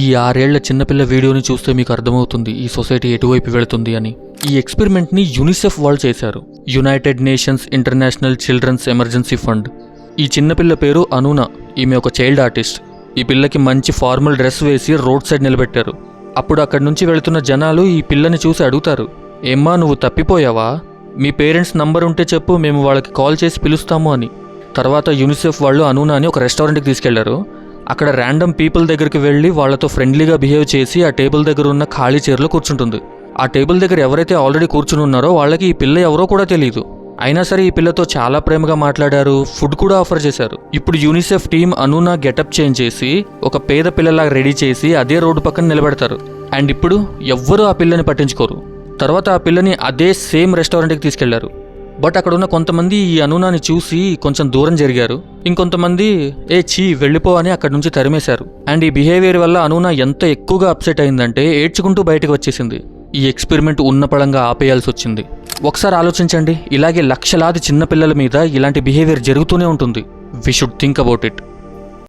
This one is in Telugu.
ఈ 6 ఏళ్ల చిన్నపిల్ల వీడియోని చూస్తే మీకు అర్థమవుతుంది ఈ సొసైటీ ఎటువైపు వెళుతుంది అని. ఈ ఎక్స్పెరిమెంట్ని యూనిసెఫ్ వాళ్ళు చేశారు, United Nations International Children's Emergency Fund. ఈ చిన్నపిల్ల పేరు అనూనా. ఈమె ఒక చైల్డ్ ఆర్టిస్ట్. ఈ పిల్లకి మంచి ఫార్మల్ డ్రెస్ వేసి రోడ్ సైడ్ నిలబెట్టారు. అప్పుడు అక్కడి నుంచి వెళుతున్న జనాలు ఈ పిల్లని చూసి అడుగుతారు, ఏమ్మా నువ్వు తప్పిపోయావా? మీ పేరెంట్స్ నంబర్ ఉంటే చెప్పు, మేము వాళ్ళకి కాల్ చేసి పిలుస్తాము అని. తర్వాత యూనిసెఫ్ వాళ్ళు అనూనాని ఒక రెస్టారెంట్కి తీసుకెళ్లారు. అక్కడ ర్యాండమ్ పీపుల్ దగ్గరికి వెళ్ళి వాళ్ళతో ఫ్రెండ్లీగా బిహేవ్ చేసి ఆ టేబుల్ దగ్గర ఉన్న ఖాళీ చైర్లో కూర్చుంటుంది. ఆ టేబుల్ దగ్గర ఎవరైతే ఆల్రెడీ కూర్చుని ఉన్నారో వాళ్ళకి ఈ పిల్ల ఎవరో కూడా తెలియదు. అయినా సరే ఈ పిల్లతో చాలా ప్రేమగా మాట్లాడారు, ఫుడ్ కూడా ఆఫర్ చేశారు. ఇప్పుడు యూనిసెఫ్ టీం అనూనా గెటప్ చేంజ్ చేసి ఒక పేద పిల్లలా రెడీ చేసి అదే రోడ్డు పక్కన నిలబెడతారు. అండ్ ఇప్పుడు ఎవ్వరూ ఆ పిల్లని పట్టించుకోరు. తర్వాత ఆ పిల్లని అదే సేమ్ రెస్టారెంట్కి తీసుకెళ్లారు. బట్ అక్కడ ఉన్న కొంతమంది ఈ అనూనాని చూసి కొంచెం దూరం జరిగారు, ఇంకొంతమంది చీ వెళ్ళిపో అని అక్కడి నుంచి తరిమేశారు. అండ్ ఈ బిహేవియర్ వల్ల అనూనా ఎంత ఎక్కువగా అప్సెట్ అయిందంటే ఏడ్చుకుంటూ బయటకు వచ్చేసింది. ఈ ఎక్స్పెరిమెంట్ ఉన్నపళంగా ఆపేయాల్సి వచ్చింది. ఒకసారి ఆలోచించండి, ఇలాగే లక్షలాది చిన్నపిల్లల మీద ఇలాంటి బిహేవియర్ జరుగుతూనే ఉంటుంది. We should think about it.